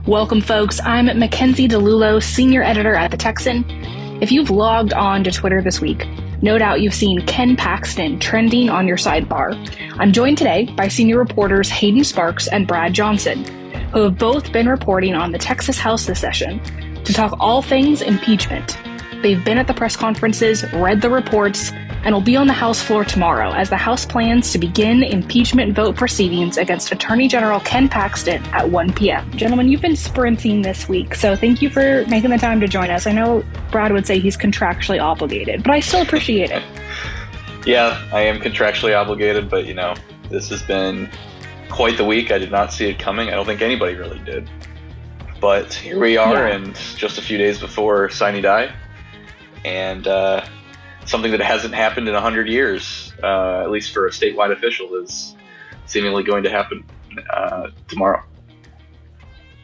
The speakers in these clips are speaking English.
Welcome, folks. I'm Mackenzie DeLulo, senior editor at The Texan. If you've logged on to Twitter this week, no doubt you've seen Ken Paxton trending on your sidebar. I'm joined today by senior reporters Hayden Sparks and Brad Johnson, who have both been reporting on the Texas House this session to talk all things impeachment. They've been at the press conferences, read the reports, and will be on the House floor tomorrow as the House plans to begin impeachment vote proceedings against Attorney General Ken Paxton at 1 p.m. Gentlemen, you've been sprinting this week, so thank you for making the time to join us. I know Brad would say he's contractually obligated, but I still appreciate it. Yeah, I am contractually obligated, but this has been quite the week. I did not see it coming. I don't think anybody really did. But here we are, and just a few days before Sine Die, and something that hasn't happened in 100 years, at least for a statewide official, is seemingly going to happen tomorrow.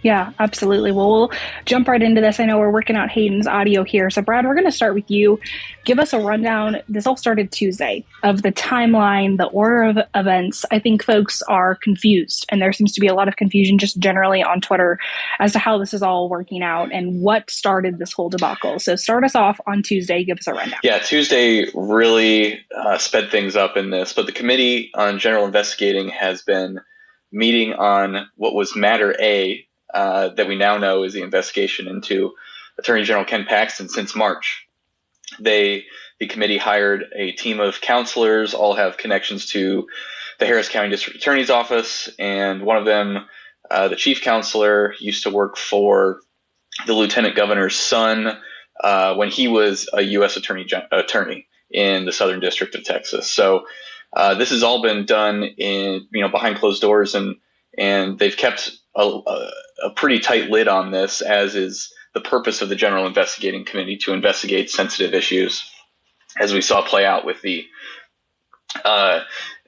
Yeah, absolutely. Well, we'll jump right into this. I know we're working out Hayden's audio here. So, Brad, we're going to start with you. Give us a rundown. This all started Tuesday of the timeline, the order of events. I think folks are confused, and there seems to be a lot of confusion just generally on Twitter as to how this is all working out and what started this whole debacle. So start us off on Tuesday. Give us a rundown. Yeah, Tuesday really sped things up in this, but the Committee on General Investigating has been meeting on what was Matter A, that we now know is the investigation into Attorney General Ken Paxton since March. The committee hired a team of counselors, all have connections to the Harris County District Attorney's Office, and one of them, the chief counselor, used to work for the Lieutenant Governor's son when he was a U.S. attorney in the Southern District of Texas. So this has all been done in behind closed doors, and they've kept a pretty tight lid on this, as is the purpose of the General Investigating Committee, to investigate sensitive issues, as we saw play out with the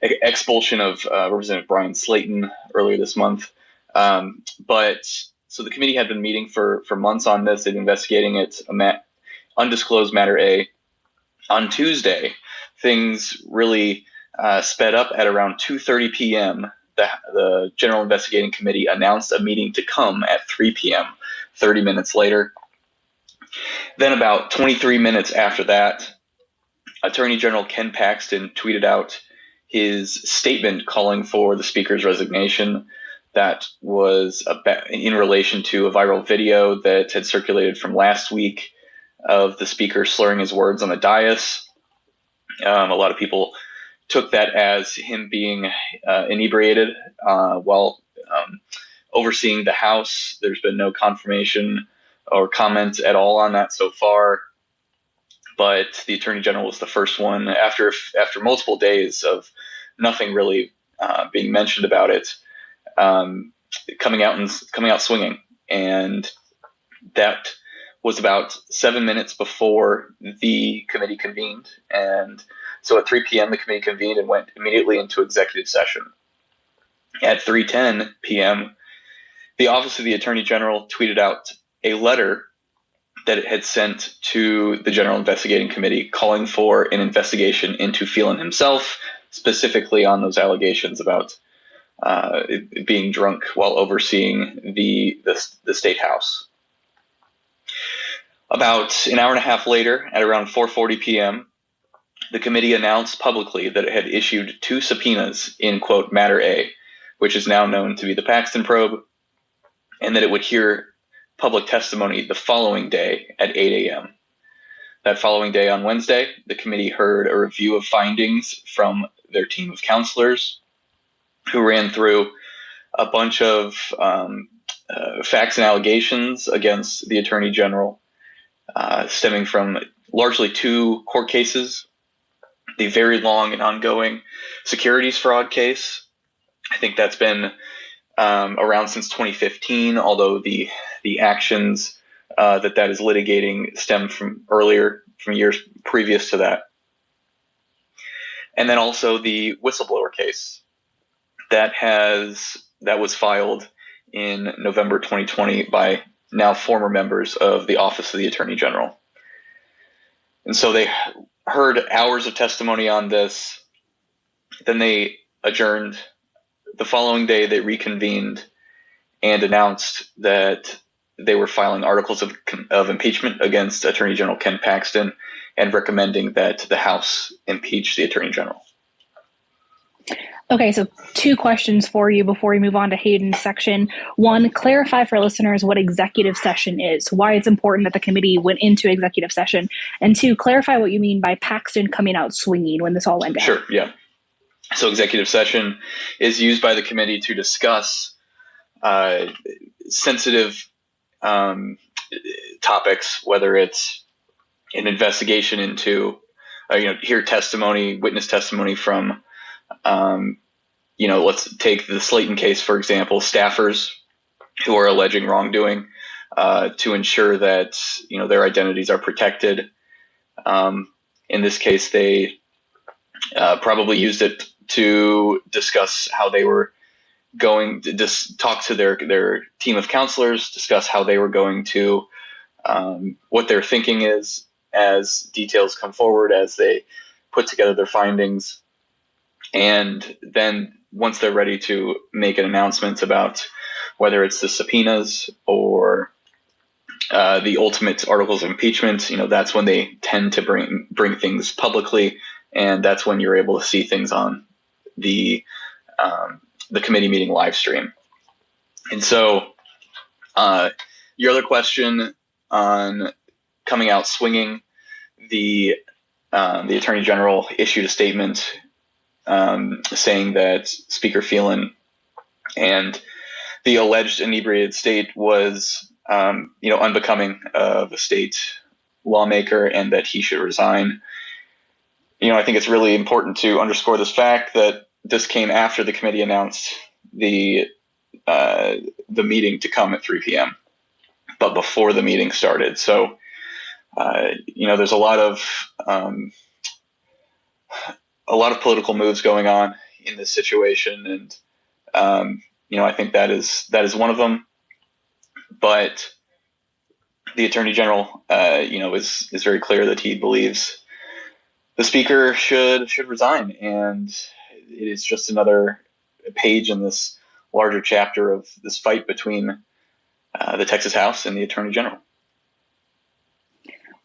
expulsion of Representative Brian Slayton earlier this month. So the committee had been meeting for months on this. They've been investigating it, undisclosed Matter A. On Tuesday, things really sped up at around 2:30 p.m. The General Investigating Committee announced a meeting to come at 3 p.m., 30 minutes later. Then about 23 minutes after that, Attorney General Ken Paxton tweeted out his statement calling for the Speaker's resignation. That was in relation to a viral video that had circulated from last week of the Speaker slurring his words on the dais. A lot of people took that as him being inebriated while overseeing the House. There's been no confirmation or comment at all on that so far. But the Attorney General was the first one, after multiple days of nothing really being mentioned about it, coming out swinging. And that was about 7 minutes before the committee convened. And so at 3 p.m., the committee convened and went immediately into executive session. At 3:10 p.m., the Office of the Attorney General tweeted out a letter that it had sent to the General Investigating Committee calling for an investigation into Phelan himself, specifically on those allegations about being drunk while overseeing the State House. About an hour and a half later, at around 4:40 p.m., the committee announced publicly that it had issued 2 subpoenas in, quote, Matter A, which is now known to be the Paxton probe, and that it would hear public testimony the following day at 8 a.m. That following day, on Wednesday, the committee heard a review of findings from their team of counselors, who ran through a bunch of facts and allegations against the Attorney General, stemming from largely 2 court cases. The very long and ongoing securities fraud case. I think that's been around since 2015, although the actions that is litigating stem from years previous to that. And then also the whistleblower case that was filed in November 2020 by now former members of the Office of the Attorney General. And so they heard hours of testimony on this. Then they adjourned. The following day, they reconvened and announced that they were filing articles of impeachment against Attorney General Ken Paxton and recommending that the House impeach the Attorney General. Okay, so two questions for you before we move on to Hayden's section. One, clarify for listeners what executive session is, why it's important that the committee went into executive session. And two, clarify what you mean by Paxton coming out swinging when this all went down. Sure, yeah. So executive session is used by the committee to discuss sensitive topics, whether it's an investigation into, hear testimony, witness testimony from, let's take the Slayton case, for example, staffers who are alleging wrongdoing to ensure that, their identities are protected. In this case, they probably used it to discuss how they were going to just talk to their team of counselors, discuss how they were going to, what their thinking is as details come forward, as they put together their findings. And then once they're ready to make an announcement about whether it's the subpoenas or the ultimate articles of impeachment, that's when they tend to bring things publicly. And that's when you're able to see things on the committee meeting live stream. And so your other question on coming out swinging, the Attorney General issued a statement saying that Speaker Phelan and the alleged inebriated state was, unbecoming of a state lawmaker and that he should resign. I think it's really important to underscore this fact that this came after the committee announced the meeting to come at 3 p.m., but before the meeting started. So, there's a lot of political moves going on in this situation, and I think that is one of them. But the Attorney General, is very clear that he believes the Speaker should resign, and it is just another page in this larger chapter of this fight between the Texas House and the Attorney General.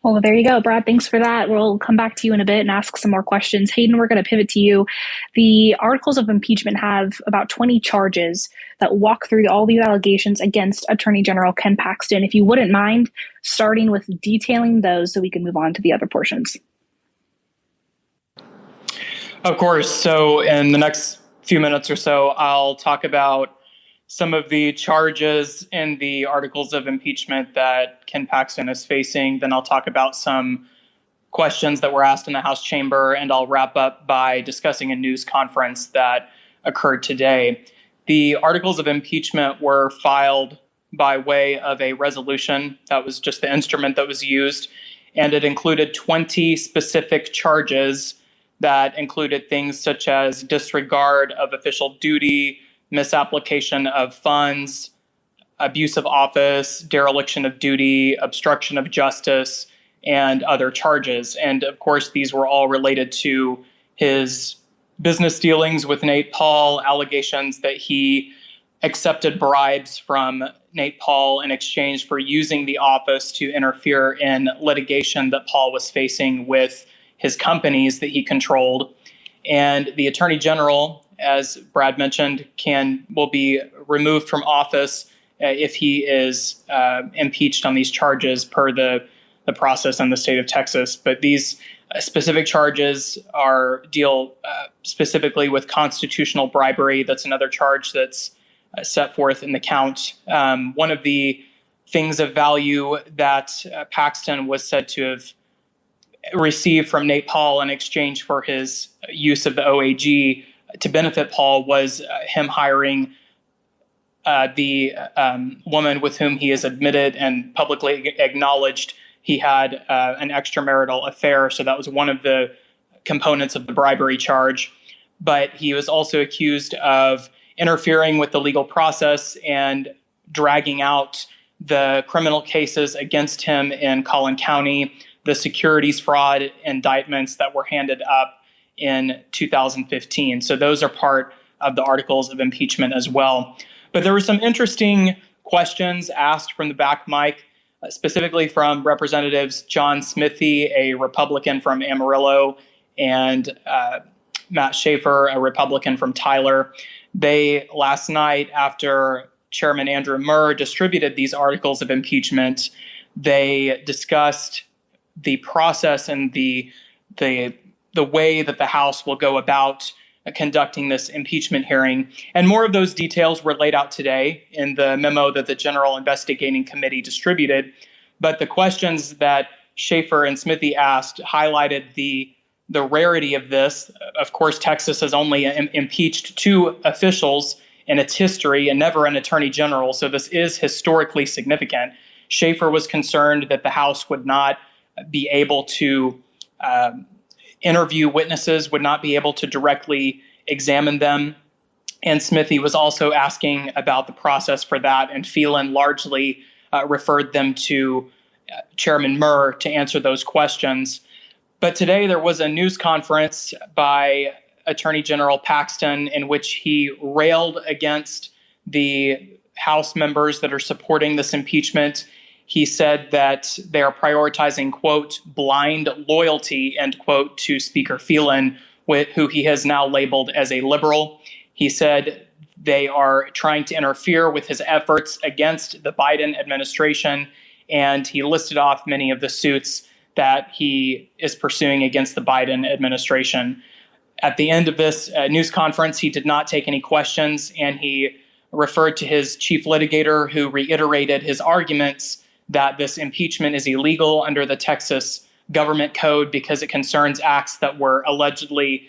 Well, there you go, Brad. Thanks for that. We'll come back to you in a bit and ask some more questions. Hayden, we're going to pivot to you. The articles of impeachment have about 20 charges that walk through all these allegations against Attorney General Ken Paxton. If you wouldn't mind starting with detailing those so we can move on to the other portions. Of course. So in the next few minutes or so, I'll talk about some of the charges in the articles of impeachment that Ken Paxton is facing. Then I'll talk about some questions that were asked in the House chamber, and I'll wrap up by discussing a news conference that occurred today. The articles of impeachment were filed by way of a resolution. That was just the instrument that was used, and it included 20 specific charges that included things such as disregard of official duty, misapplication of funds, abuse of office, dereliction of duty, obstruction of justice, and other charges. And of course, these were all related to his business dealings with Nate Paul, allegations that he accepted bribes from Nate Paul in exchange for using the office to interfere in litigation that Paul was facing with his companies that he controlled. And the Attorney General, as Brad mentioned, will be removed from office if he is impeached on these charges per the process in the state of Texas. But these specific charges deal specifically with constitutional bribery. That's another charge that's set forth in the count. One of the things of value that Paxton was said to have received from Nate Paul in exchange for his use of the OAG to benefit Paul was him hiring the woman with whom he has admitted and publicly acknowledged he had an extramarital affair. So that was one of the components of the bribery charge. But he was also accused of interfering with the legal process and dragging out the criminal cases against him in Collin County, the securities fraud indictments that were handed up in 2015. So those are part of the articles of impeachment as well. But there were some interesting questions asked from the back mic, specifically from Representatives John Smithee, a Republican from Amarillo, and Matt Schaefer, a Republican from Tyler. They, last night, after Chairman Andrew Murr distributed these articles of impeachment, they discussed the process and the way that the House will go about conducting this impeachment hearing. And more of those details were laid out today in the memo that the General Investigating Committee distributed. But the questions that Schaefer and Smithee asked highlighted the rarity of this. Of course, Texas has only impeached 2 officials in its history and never an attorney general. So this is historically significant. Schaefer was concerned that the House would not be able to interview witnesses, would not be able to directly examine them. And Smithee was also asking about the process for that, and Phelan largely referred them to Chairman Murr to answer those questions. But today there was a news conference by Attorney General Paxton in which he railed against the House members that are supporting this impeachment. He said that they are prioritizing, quote, blind loyalty, end quote, to Speaker Phelan, who he has now labeled as a liberal. He said they are trying to interfere with his efforts against the Biden administration, and he listed off many of the suits that he is pursuing against the Biden administration. At the end of this news conference, he did not take any questions, and he referred to his chief litigator, who reiterated his arguments that this impeachment is illegal under the Texas government code because it concerns acts that were allegedly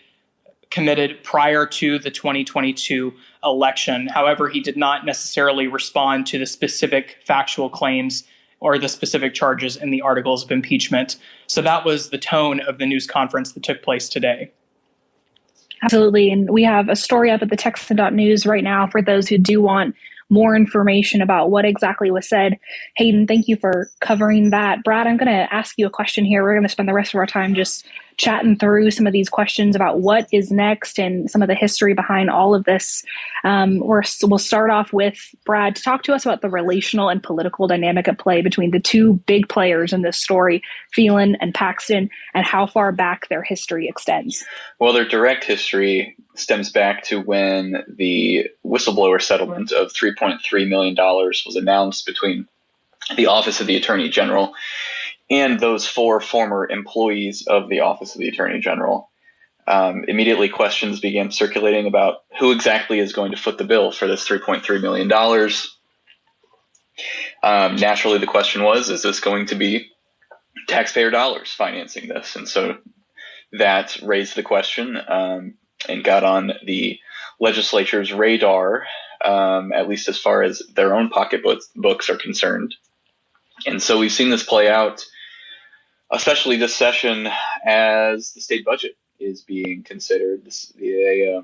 committed prior to the 2022 election. However, he did not necessarily respond to the specific factual claims or the specific charges in the articles of impeachment. So that was the tone of the news conference that took place today. Absolutely. And we have a story up at the Texan.news right now for those who do want more information about what exactly was said. Hayden, thank you for covering that. Brad, I'm going to ask you a question here. We're going to spend the rest of our time just chatting through some of these questions about what is next and some of the history behind all of this. We'll start off with Brad to talk to us about the relational and political dynamic at play between the 2 big players in this story, Phelan and Paxton, and how far back their history extends. Well, their direct history stems back to when the whistleblower settlement of $3.3 million was announced between the Office of the Attorney General and those 4 former employees of the Office of the Attorney General. Immediately, questions began circulating about who exactly is going to foot the bill for this $3.3 million. Naturally, the question was, is this going to be taxpayer dollars financing this? And so that raised the question and got on the legislature's radar, at least as far as their own pocketbooks are concerned. And so we've seen this play out, especially this session, as the state budget is being considered. They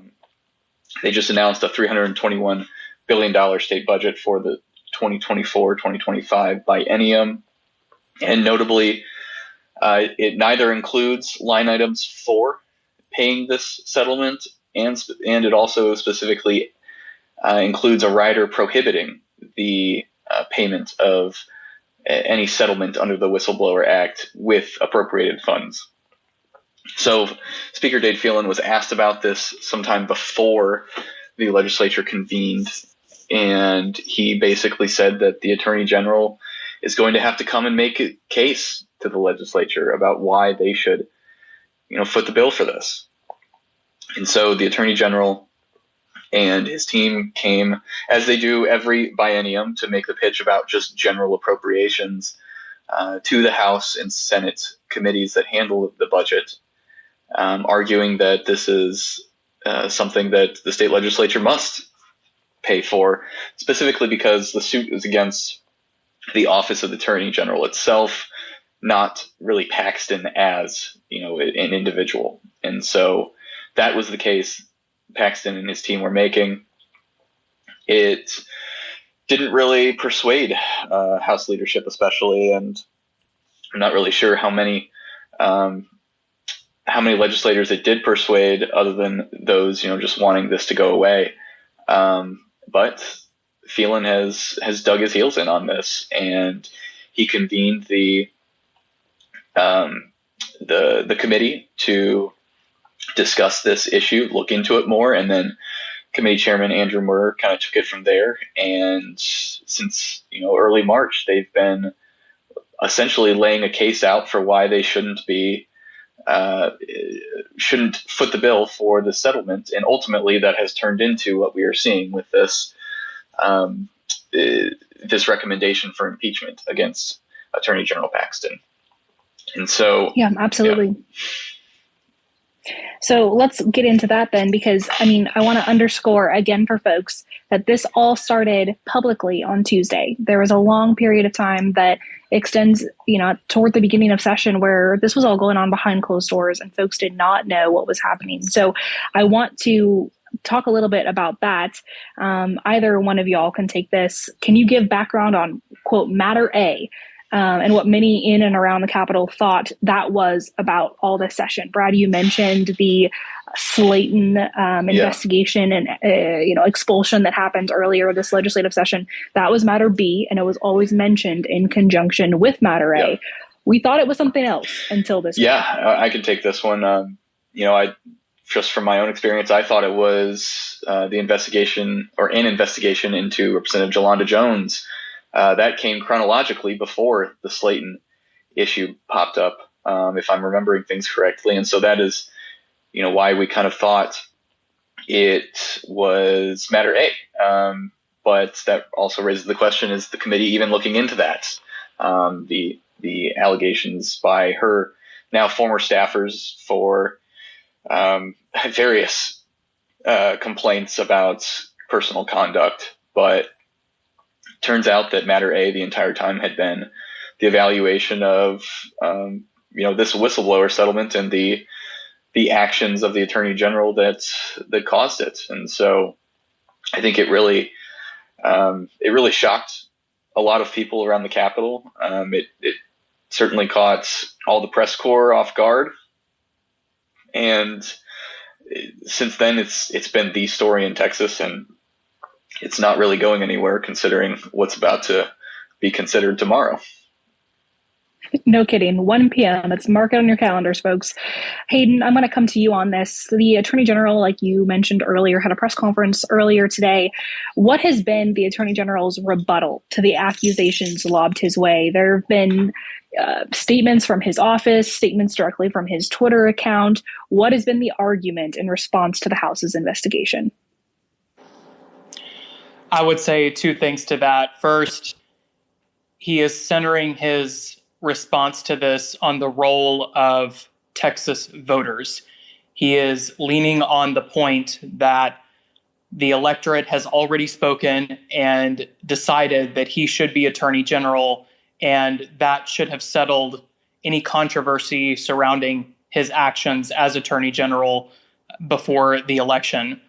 just announced a $321 billion state budget for the 2024-2025 biennium. And notably, it neither includes line items for paying this settlement, and it also specifically includes a rider prohibiting the payment of any settlement under the Whistleblower Act with appropriated funds. So Speaker Dade Phelan was asked about this sometime before the legislature convened, and he basically said that the Attorney General is going to have to come and make a case to the legislature about why they should, foot the bill for this. And so the Attorney General and his team came, as they do every biennium, to make the pitch about just general appropriations to the House and Senate committees that handle the budget, arguing that this is something that the state legislature must pay for, specifically because the suit is against the Office of the Attorney General itself, not really Paxton as, an individual. And so that was the case Paxton and his team were making. It didn't really persuade House leadership, especially, and I'm not really sure how many legislators it did persuade, other than those, just wanting this to go away. But Phelan has dug his heels in on this, and he convened the committee to discuss this issue, look into it more, and then committee chairman Andrew Murr kind of took it from there. And since early March, they've been essentially laying a case out for why they shouldn't foot the bill for the settlement, and ultimately that has turned into what we are seeing with this this recommendation for impeachment against Attorney General Paxton. And so, yeah, absolutely. Yeah. So let's get into that then, because I want to underscore again for folks that this all started publicly on Tuesday. There was a long period of time that extends, toward the beginning of session where this was all going on behind closed doors and folks did not know what was happening. So I want to talk a little bit about that. Either one of y'all can take this. Can you give background on, quote, matter A? And what many in and around the Capitol thought that was about all this session. Brad, you mentioned the Slayton investigation and expulsion that happened earlier this legislative session. That was matter B, and it was always mentioned in conjunction with matter A. Yeah. We thought it was something else until this. Yeah, I can take this one. I just from my own experience, I thought it was the investigation or an investigation into Representative Jolanda Jones. That came chronologically before the Slayton issue popped up, if I'm remembering things correctly. And so that is, why we kind of thought it was matter A. But that also raises the question, is the committee even looking into that? The allegations by her now former staffers for various complaints about personal conduct. But turns out that matter A the entire time had been the evaluation of this whistleblower settlement and the actions of the Attorney General that caused it. And so I think it really shocked a lot of people around the Capitol. It certainly caught all the press corps off guard, and since then it's been the story in Texas, and it's not really going anywhere considering what's about to be considered tomorrow. No kidding. 1 p.m. Let's mark it on your calendars, folks. Hayden, I'm going to come to you on this. The Attorney General, like you mentioned earlier, had a press conference earlier today. What has been the Attorney General's rebuttal to the accusations lobbed his way? There have been statements from his office, statements directly from his Twitter account. What has been the argument in response to the House's investigation? I would say two things to that. First, he is centering his response to this on the role of Texas voters. He is leaning on the point that the electorate has already spoken and decided that he should be Attorney General, and that should have settled any controversy surrounding his actions as Attorney General before the election.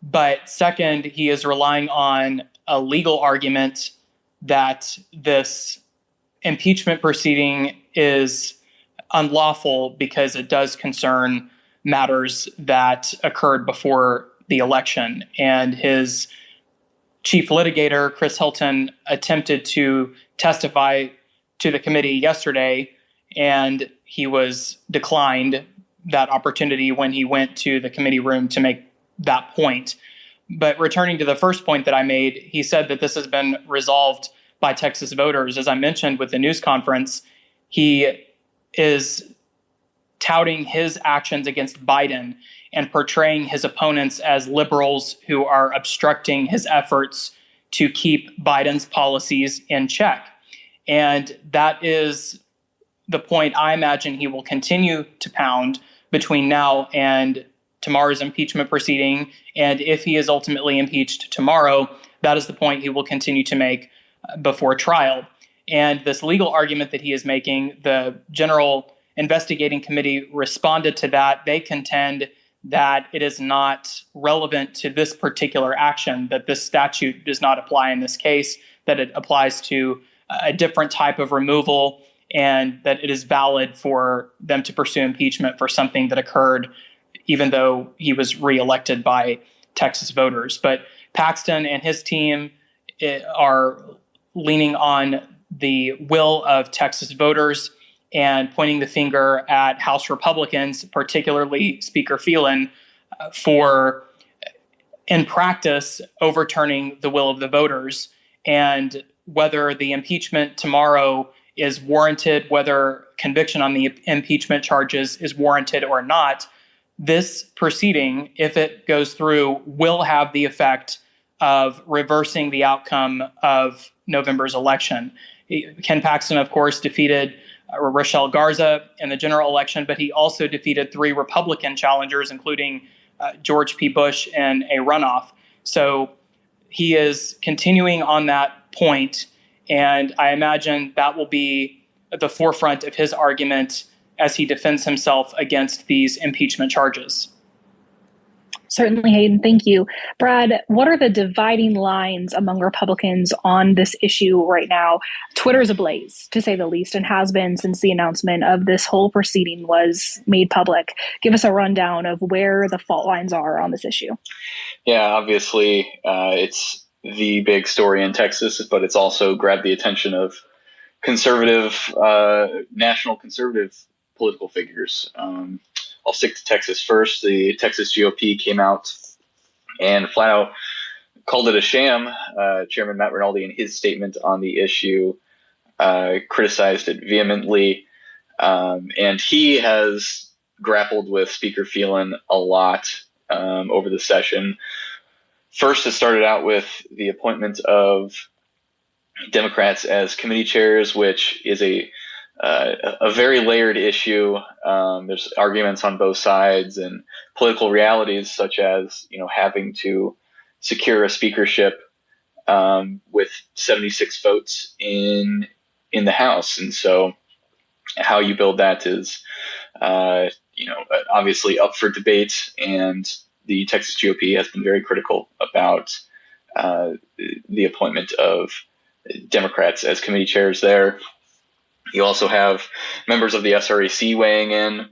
But second, he is relying on a legal argument that this impeachment proceeding is unlawful because it does concern matters that occurred before the election. And his chief litigator, Chris Hilton, attempted to testify to the committee yesterday, and he was declined that opportunity when he went to the committee room to make that point. But returning to the first point that I made, he said that this has been resolved by Texas voters. As I mentioned with the news conference, he is touting his actions against Biden and portraying his opponents as liberals who are obstructing his efforts to keep Biden's policies in check. And that is the point I imagine he will continue to pound between now and tomorrow's impeachment proceeding. And if he is ultimately impeached tomorrow, that is the point he will continue to make before trial. And this legal argument that he is making, the General Investigating Committee responded to that. They contend that it is not relevant to this particular action, that this statute does not apply in this case, that it applies to a different type of removal, and that it is valid for them to pursue impeachment for something that occurred even though he was reelected by Texas voters. But Paxton and his team are leaning on the will of Texas voters and pointing the finger at House Republicans, particularly Speaker Phelan, for, in practice, overturning the will of the voters. And whether the impeachment tomorrow is warranted, whether conviction on the impeachment charges is warranted or not, this proceeding, if it goes through, will have the effect of reversing the outcome of November's election. Ken Paxton, of course, defeated Rochelle Garza in the general election, but he also defeated 3 Republican challengers, including George P. Bush in a runoff. So he is continuing on that point, and I imagine that will be at the forefront of his argument as he defends himself against these impeachment charges. Certainly, Hayden. Thank you. Brad, what are the dividing lines among Republicans on this issue right now? Twitter's ablaze, to say the least, and has been since the announcement of this whole proceeding was made public. Give us a rundown of where the fault lines are on this issue. Yeah, obviously, it's the big story in Texas, but it's also grabbed the attention of conservative, national conservative political figures. I'll stick to Texas first. The Texas GOP came out and flat out called it a sham. Chairman Matt Rinaldi, in his statement on the issue, criticized it vehemently. And he has grappled with Speaker Phelan a lot over the session. First, it started out with the appointment of Democrats as committee chairs, which is a very layered issue. There's arguments on both sides and political realities, such as having to secure a speakership with 76 votes in the House, and so how you build that is obviously up for debate. And the Texas GOP has been very critical about the appointment of Democrats as committee chairs there. You also have members of the SREC weighing in.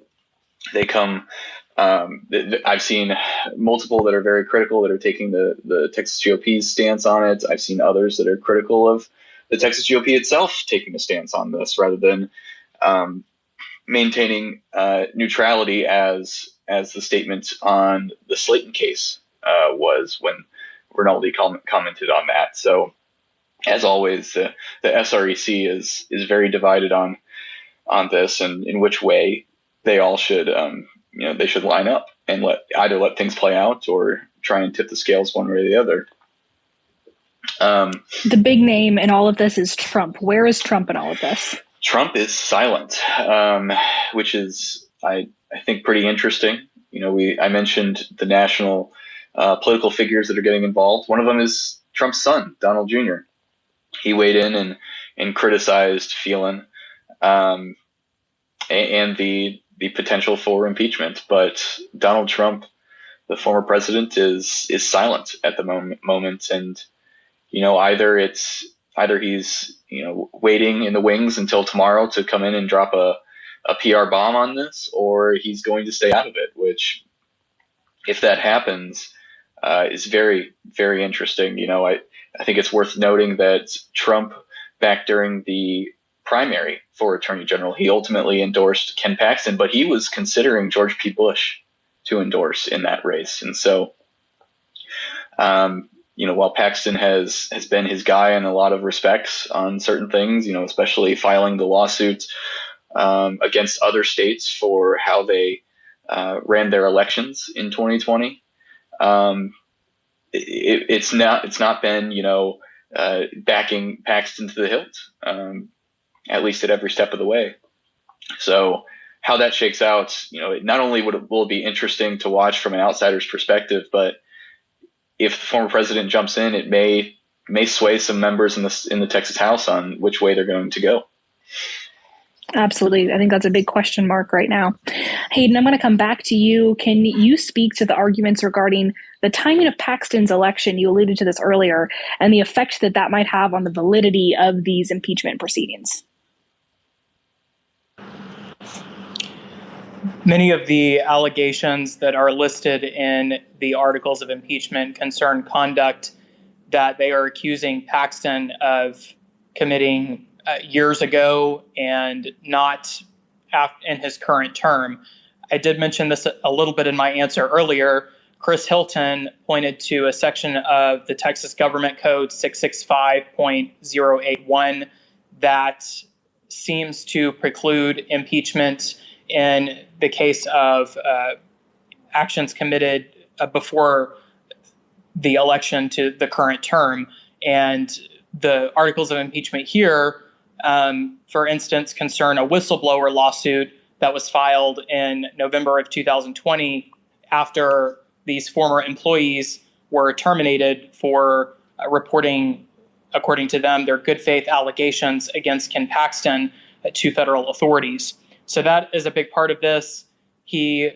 They come. I've seen multiple that are very critical, that are taking the Texas GOP's stance on it. I've seen others that are critical of the Texas GOP itself taking a stance on this, rather than maintaining neutrality as the statement on the Slayton case was when Rinaldi commented on that. So, as always, the SREC is very divided on this, and in which way they all should they should line up and let things play out, or try and tip the scales one way or the other. The big name in all of this is Trump. Where is Trump in all of this? Trump is silent, which is I think pretty interesting. I mentioned the national political figures that are getting involved. One of them is Trump's son, Donald Jr. He weighed in and criticized Phelan and the potential for impeachment. But Donald Trump, the former president, is silent at the moment. And, either he's, waiting in the wings until tomorrow to come in and drop a PR bomb on this, or he's going to stay out of it, which, if that happens, is very, very interesting. I think it's worth noting that Trump, back during the primary for Attorney General, he ultimately endorsed Ken Paxton, but he was considering George P. Bush to endorse in that race. And so, while Paxton has been his guy in a lot of respects on certain things, especially filing the lawsuit against other states for how they ran their elections in 2020, it's not been backing Paxton to the hilt, at least at every step of the way. So how that shakes out, not only will it be interesting to watch from an outsider's perspective, but if the former president jumps in, it may sway some members in the Texas House on which way they're going to go. Absolutely. I think that's a big question mark right now. Hayden, I'm going to come back to you. Can you speak to the arguments regarding the timing of Paxton's election? You alluded to this earlier, and the effect that might have on the validity of these impeachment proceedings. Many of the allegations that are listed in the articles of impeachment concern conduct that they are accusing Paxton of committing years ago and not in his current term. I did mention this a little bit in my answer earlier. Chris Hilton pointed to a section of the Texas Government Code 665.081 that seems to preclude impeachment in the case of actions committed before the election to the current term. And the articles of impeachment here, for instance, concern a whistleblower lawsuit that was filed in November of 2020 after these former employees were terminated for reporting, according to them, their good faith allegations against Ken Paxton to federal authorities. So that is a big part of this. He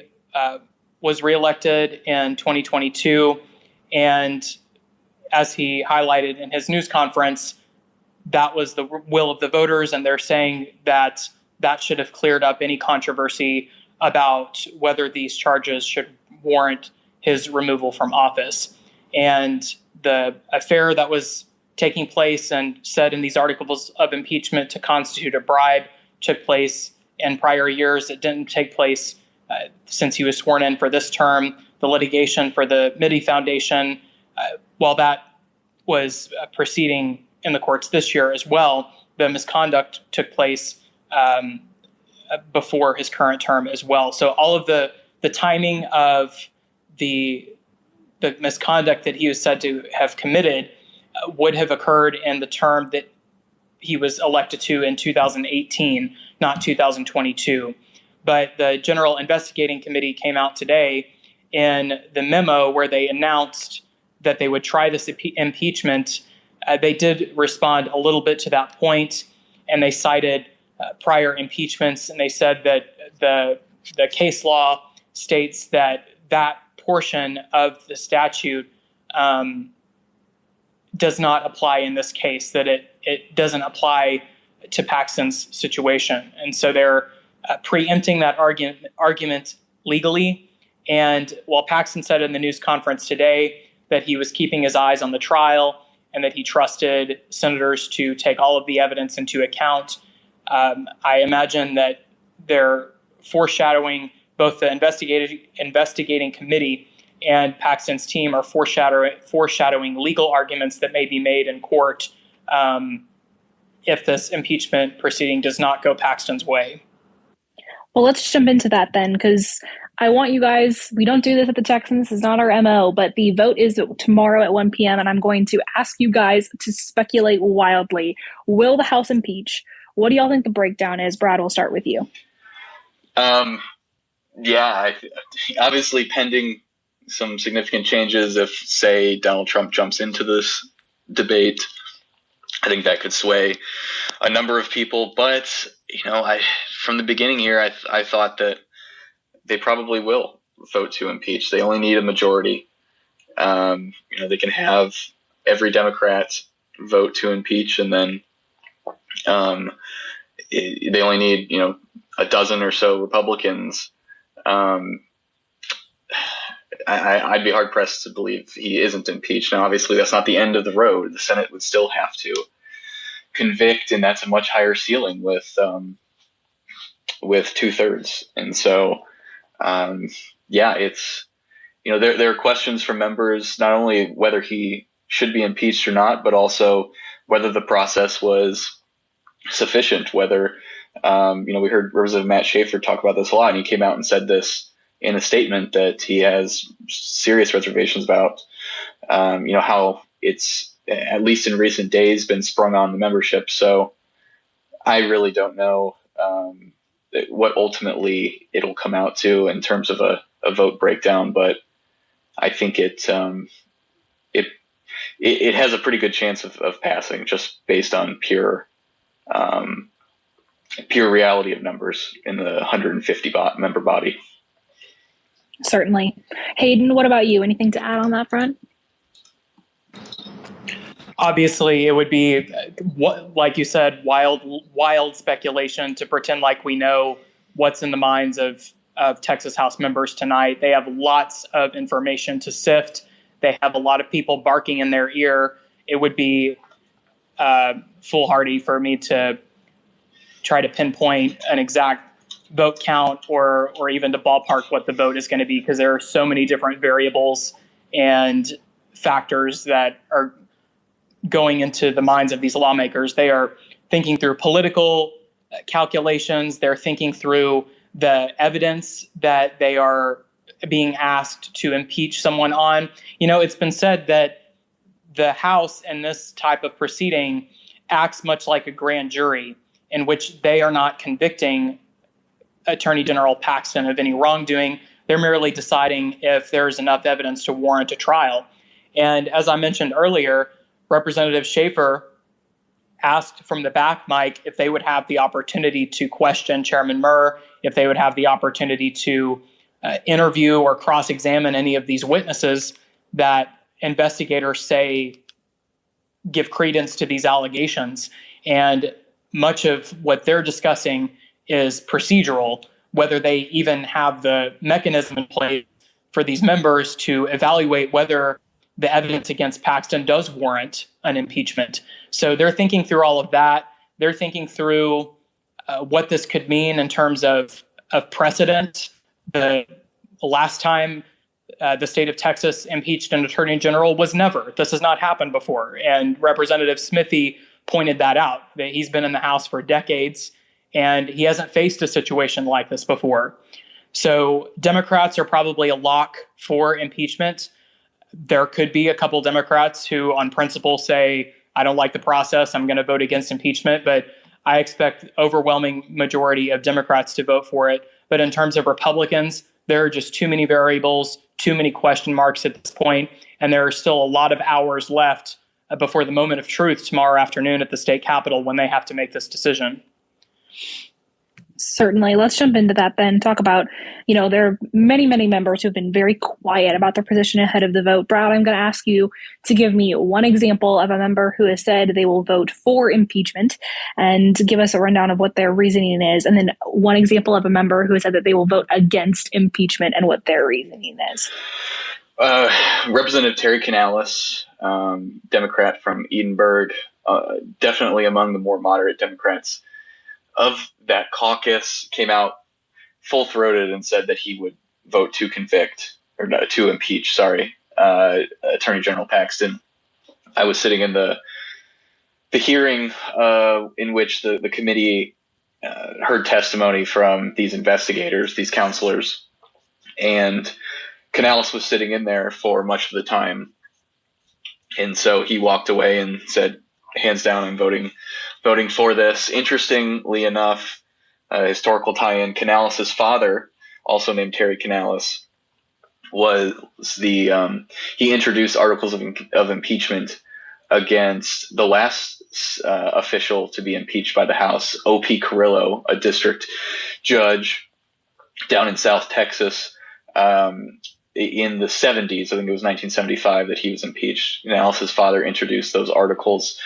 was reelected in 2022, and as he highlighted in his news conference, that was the will of the voters, and they're saying that that should have cleared up any controversy about whether these charges should warrant his removal from office. And the affair that was taking place and said in these articles of impeachment to constitute a bribe took place in prior years. It didn't take place since he was sworn in for this term. The litigation for the Mitty Foundation, while that was proceeding in the courts this year as well, the misconduct took place before his current term as well. So all of the timing of the misconduct that he was said to have committed would have occurred in the term that he was elected to in 2018, not 2022. But the General Investigating Committee came out today in the memo where they announced that they would try this impeachment. They did respond a little bit to that point, and they cited prior impeachments, and they said that the case law states that that portion of the statute does not apply in this case, that it doesn't apply to Paxton's situation. And so they're preempting that argument legally. And while Paxton said in the news conference today that he was keeping his eyes on the trial and that he trusted senators to take all of the evidence into account, I imagine that they're foreshadowing, both the investigating committee and Paxton's team are foreshadowing legal arguments that may be made in court if this impeachment proceeding does not go Paxton's way. Well, let's jump into that then, because I want you guys, we don't do this at the Texans, this is not our MO, but the vote is tomorrow at 1 p.m. and I'm going to ask you guys to speculate wildly. Will the House impeach? What do y'all think the breakdown is? Brad, we'll start with you. Obviously pending some significant changes, if, say, Donald Trump jumps into this debate, I think that could sway a number of people. But, from the beginning here, I thought that they probably will vote to impeach. They only need a majority. They can have every Democrat vote to impeach, and then they only need, a dozen or so Republicans. I'd be hard pressed to believe he isn't impeached. Now, obviously, that's not the end of the road. The Senate would still have to convict, and that's a much higher ceiling with 2/3. And so, it's there are questions from members, not only whether he should be impeached or not, but also whether the process was sufficient. Whether we heard Representative Matt Schaefer talk about this a lot, and he came out and said this in a statement that he has serious reservations about, how it's, at least in recent days, been sprung on the membership. So I really don't know what ultimately it'll come out to in terms of a vote breakdown, but I think it has a pretty good chance of passing, just based on pure reality of numbers in the 150 member body. Certainly. Hayden, what about you? Anything to add on that front? Obviously, it would be, like you said, wild speculation to pretend like we know what's in the minds of Texas House members tonight. They have lots of information to sift. They have a lot of people barking in their ear. it would be foolhardy for me to try to pinpoint an exact vote count or even to ballpark what the vote is going to be, because there are so many different variables and factors that are going into the minds of these lawmakers. They are thinking through political calculations. They're thinking through the evidence that they are being asked to impeach someone on. It's been said that the House in this type of proceeding acts much like a grand jury, in which they are not convicting Attorney General Paxton of any wrongdoing. They're merely deciding if there's enough evidence to warrant a trial. And as I mentioned earlier, Representative Schaefer asked from the back mic if they would have the opportunity to question Chairman Murr, if they would have the opportunity to interview or cross-examine any of these witnesses that investigators say give credence to these allegations. And much of what they're discussing is procedural, whether they even have the mechanism in place for these members to evaluate whether the evidence against Paxton does warrant an impeachment. So they're thinking through all of that. They're thinking through what this could mean in terms of precedent. The last time the state of Texas impeached an attorney general was never. This has not happened before. And Representative Smithy pointed that out, that he's been in the House for decades and he hasn't faced a situation like this before. So Democrats are probably a lock for impeachment. There could be a couple Democrats who on principle say, I don't like the process, I'm going to vote against impeachment, but I expect overwhelming majority of Democrats to vote for it. But in terms of Republicans, there are just too many variables, too many question marks at this point, and there are still a lot of hours left before the moment of truth tomorrow afternoon at the state capitol when they have to make this decision. Certainly. Let's jump into that then. Talk about, there are many, many members who've been very quiet about their position ahead of the vote. Brad, I'm going to ask you to give me one example of a member who has said they will vote for impeachment and give us a rundown of what their reasoning is. And then one example of a member who has said that they will vote against impeachment and what their reasoning is. Representative Terry Canales, Democrat from Edinburgh, definitely among the more moderate Democrats of that caucus, came out full-throated and said that he would vote to impeach Attorney General Paxton. I was sitting in the hearing in which the committee heard testimony from these investigators, these counselors, and Canales was sitting in there for much of the time. And so he walked away and said, hands down, I'm voting for this. Interestingly enough, historical tie-in, Canales' father, also named Terry Canales, was he introduced articles of impeachment against the last official to be impeached by the House, O.P. Carrillo, a district judge down in South Texas, in the 70s. I think it was 1975 that he was impeached. Canales' father introduced those articles.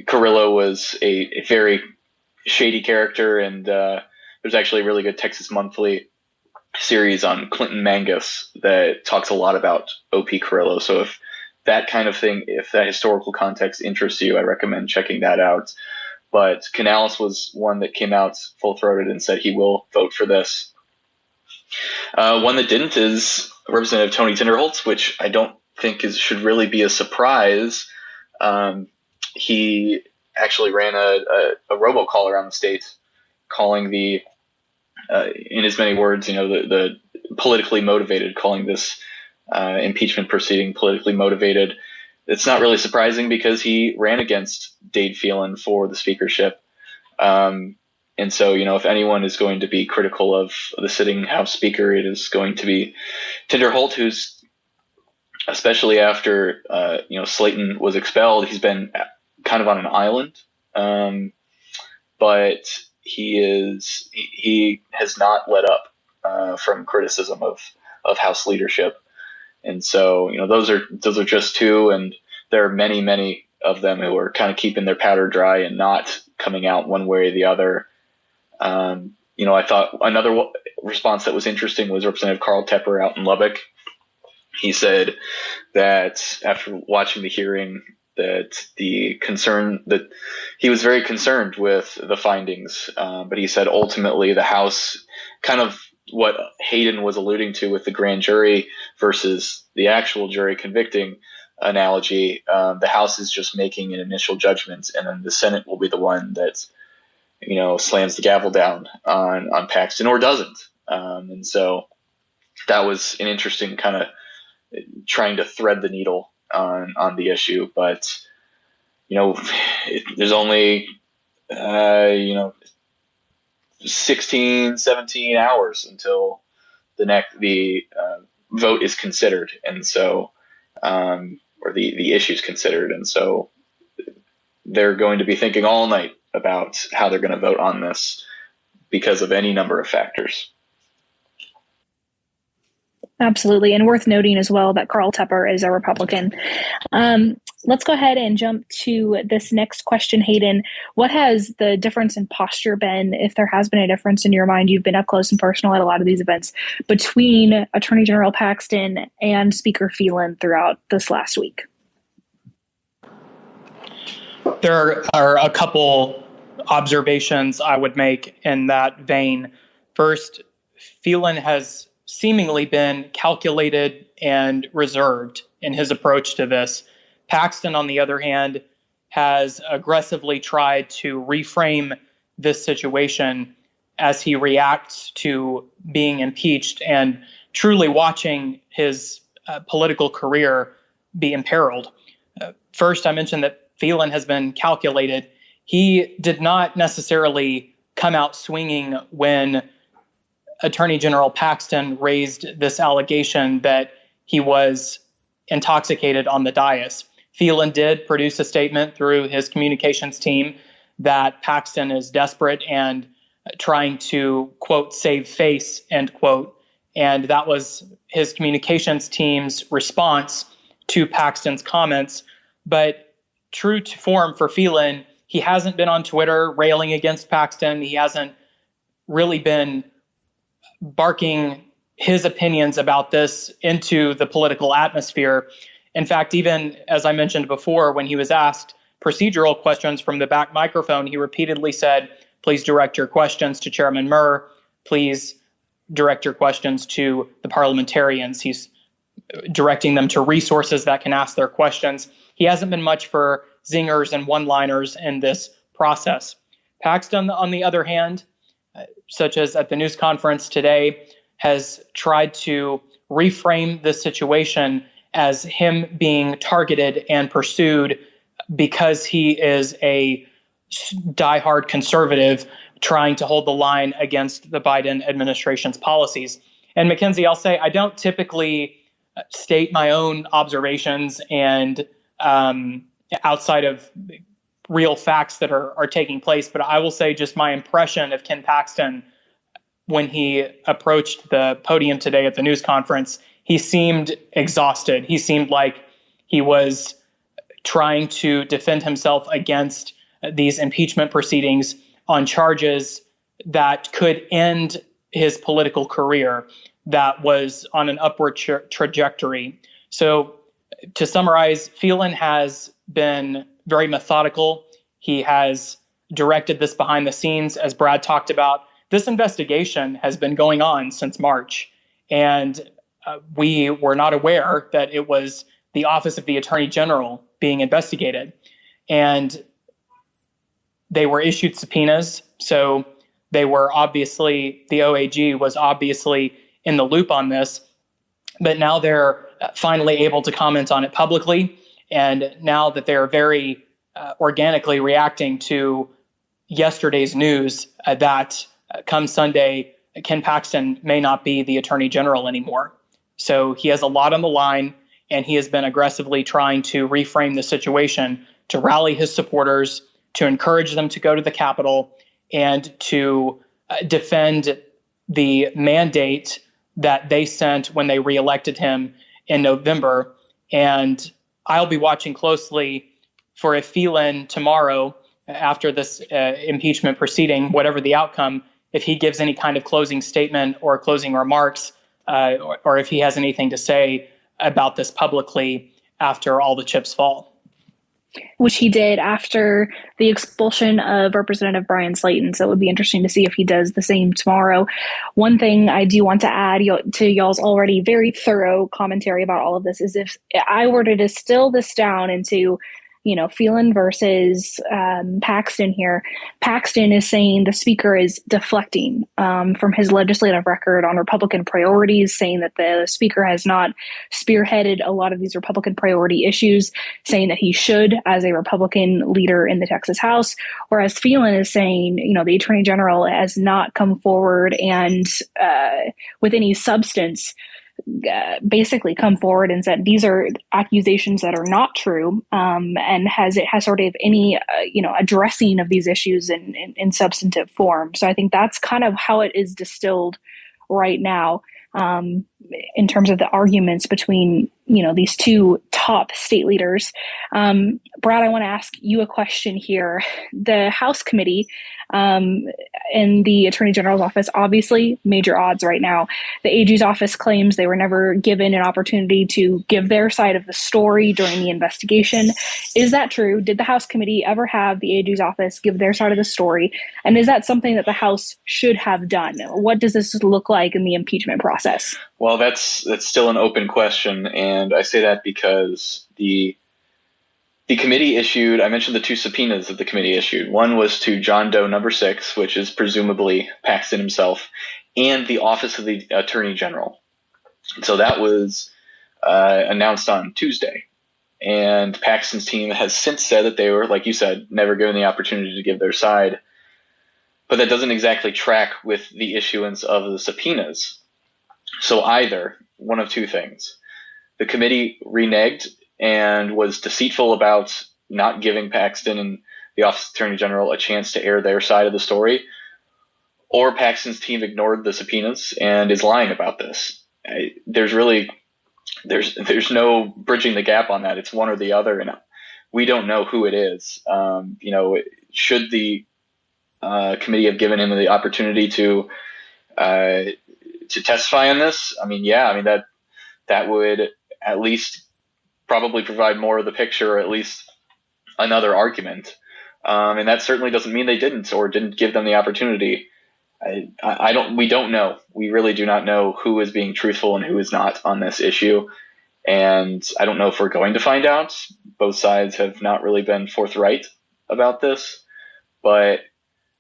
Carrillo was a very shady character, and there's actually a really good Texas Monthly series on Clinton Mangus that talks a lot about O.P. Carrillo. So if that kind of thing, if that historical context interests you, I recommend checking that out. But Canales was one that came out full-throated and said he will vote for this. One that didn't is Representative Tony Tinderholtz, which I don't think should really be a surprise. He actually ran a robocall around the state, calling in as many words, the politically motivated, calling this impeachment proceeding politically motivated. It's not really surprising because he ran against Dade Phelan for the speakership. And so, if anyone is going to be critical of the sitting House Speaker, it is going to be Tinderholt, who's, especially after, Slayton was expelled, he's been kind of on an island. But he has not let up from criticism of House leadership. And so, those are just two, and there are many, many of them who are kind of keeping their powder dry and not coming out one way or the other. I thought another response that was interesting was Representative Carl Tepper out in Lubbock, He said that after watching the hearing, that he was very concerned with the findings, but he said ultimately the House, kind of what Hayden was alluding to with the grand jury versus the actual jury convicting analogy, the House is just making an initial judgment, and then the Senate will be the one that slams the gavel down on Paxton or doesn't. And so that was an interesting kind of trying to thread the needle on the issue, but there's only 16, 17 hours until the vote is considered, and so or the issues considered, and so they're going to be thinking all night about how they're going to vote on this because of any number of factors. Absolutely. And worth noting as well that Carl Tepper is a Republican. Let's go ahead and jump to this next question, Hayden. What has the difference in posture been, if there has been a difference in your mind? You've been up close and personal at a lot of these events, between Attorney General Paxton and Speaker Phelan throughout this last week. There are a couple observations I would make in that vein. First, Phelan has seemingly been calculated and reserved in his approach to this. Paxton, on the other hand, has aggressively tried to reframe this situation as he reacts to being impeached and truly watching his political career be imperiled. First, I mentioned that Phelan has been calculated. He did not necessarily come out swinging when Attorney General Paxton raised this allegation that he was intoxicated on the dais. Phelan did produce a statement through his communications team that Paxton is desperate and trying to, quote, save face, end quote. And that was his communications team's response to Paxton's comments. But true to form for Phelan, he hasn't been on Twitter railing against Paxton. He hasn't really been barking his opinions about this into the political atmosphere. In fact, even as I mentioned before, when he was asked procedural questions from the back microphone, he repeatedly said, please direct your questions to Chairman Murr. Please direct your questions to the parliamentarians. He's directing them to resources that can ask their questions. He hasn't been much for zingers and one-liners in this process. Paxton, on the other hand, such as at the news conference today, has tried to reframe this situation as him being targeted and pursued because he is a diehard conservative trying to hold the line against the Biden administration's policies. And Mackenzie, I'll say I don't typically state my own observations and outside of real facts that are taking place, but I will say just my impression of Ken Paxton when he approached the podium today at the news conference. He seemed exhausted. He seemed like he was trying to defend himself against these impeachment proceedings on charges that could end his political career that was on an upward trajectory. So to summarize, Phelan has been very methodical. He has directed this behind the scenes, as Brad talked about. This investigation has been going on since March, and we were not aware that it was the Office of the Attorney General being investigated. And they were issued subpoenas, so they were obviously, the OAG was obviously in the loop on this, but now they're finally able to comment on it publicly. And now that they're very organically reacting to yesterday's news that come Sunday, Ken Paxton may not be the Attorney General anymore. So he has a lot on the line, and he has been aggressively trying to reframe the situation to rally his supporters, to encourage them to go to the Capitol, and to defend the mandate that they sent when they reelected him in November. And I'll be watching closely for if Phelan tomorrow, after this impeachment proceeding, whatever the outcome, if he gives any kind of closing statement or closing remarks, or if he has anything to say about this publicly after all the chips fall. Which he did after the expulsion of Representative Brian Slayton. So it would be interesting to see if he does the same tomorrow. One thing I do want to add to y'all's already very thorough commentary about all of this is if I were to distill this down into, Phelan versus Paxton here. Paxton is saying the speaker is deflecting from his legislative record on Republican priorities, saying that the speaker has not spearheaded a lot of these Republican priority issues, saying that he should as a Republican leader in the Texas House, whereas Phelan is saying, the Attorney General has not come forward and with any substance basically come forward and said these are accusations that are not true, and has sort of any addressing of these issues in substantive form. So I think that's kind of how it is distilled right now, in terms of the arguments between these two top state leaders. Brad, I want to ask you a question here. The House committee in the Attorney General's office, obviously major odds right now. The AG's office claims they were never given an opportunity to give their side of the story during the investigation. Is that true? Did the House committee ever have the AG's office give their side of the story? And is that something that the House should have done? What does this look like in the impeachment process? Well, that's still an open question, and I say that because the committee issued, I mentioned the two subpoenas that the committee issued. One was to John Doe number 6, which is presumably Paxton himself, and the Office of the Attorney General. So that was announced on Tuesday. And Paxton's team has since said that they were, like you said, never given the opportunity to give their side. But that doesn't exactly track with the issuance of the subpoenas. So either one of two things. The committee reneged and was deceitful about not giving Paxton and the Office of Attorney General a chance to air their side of the story, or Paxton's team ignored the subpoenas and is lying about this. There's no bridging the gap on that. It's one or the other, and we don't know who it is. Should the committee have given him the opportunity to testify on this? That would at least probably provide more of the picture, or at least another argument. And that certainly doesn't mean they didn't or didn't give them the opportunity. We don't know. We really do not know who is being truthful and who is not on this issue. And I don't know if we're going to find out. Both sides have not really been forthright about this, but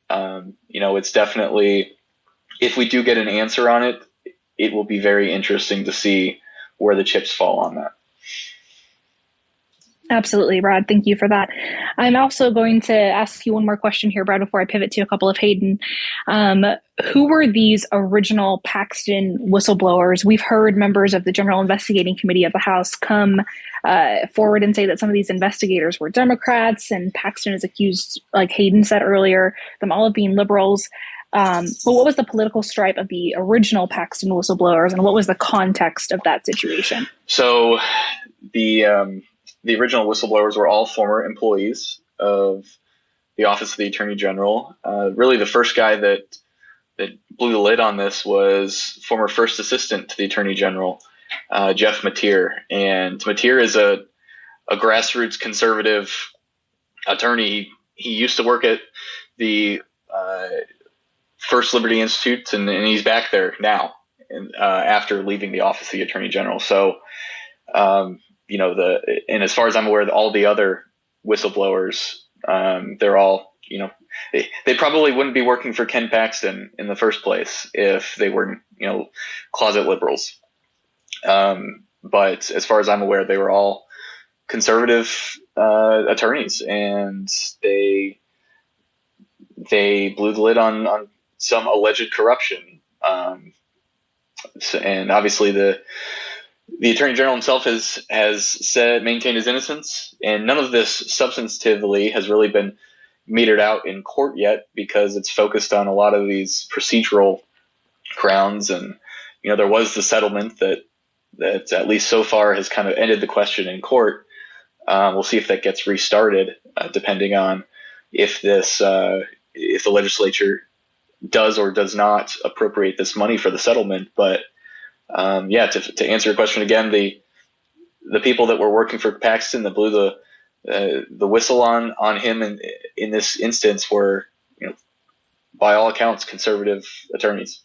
it's definitely, if we do get an answer on it, it will be very interesting to see where the chips fall on that. Absolutely, Brad. Thank you for that. I'm also going to ask you one more question here, Brad, before I pivot to a couple of Hayden. Who were these original Paxton whistleblowers? We've heard members of the General Investigating Committee of the House come forward and say that some of these investigators were Democrats, and Paxton is accused, like Hayden said earlier, them all of being liberals. But what was the political stripe of the original Paxton whistleblowers, and what was the context of that situation? So the original whistleblowers were all former employees of the Office of the Attorney General. Really, the first guy that blew the lid on this was former first assistant to the Attorney General, Jeff Mateer. And Mateer is a grassroots conservative attorney. He used to work at the First Liberty Institute, and he's back there now after leaving the Office of the Attorney General. So, and as far as I'm aware, all the other whistleblowers, they're all, they probably wouldn't be working for Ken Paxton in the first place if they weren't, closet liberals. But as far as I'm aware, they were all conservative attorneys, and they blew the lid on some alleged corruption. And obviously the Attorney General himself has maintained his innocence, and none of this substantively has really been metered out in court yet, because it's focused on a lot of these procedural grounds. And there was the settlement that at least so far has kind of ended the question in court. We'll see if that gets restarted, depending on if the legislature does or does not appropriate this money for the settlement. But to answer your question again, the the people that were working for Paxton that blew the whistle on him in this instance were, by all accounts, conservative attorneys.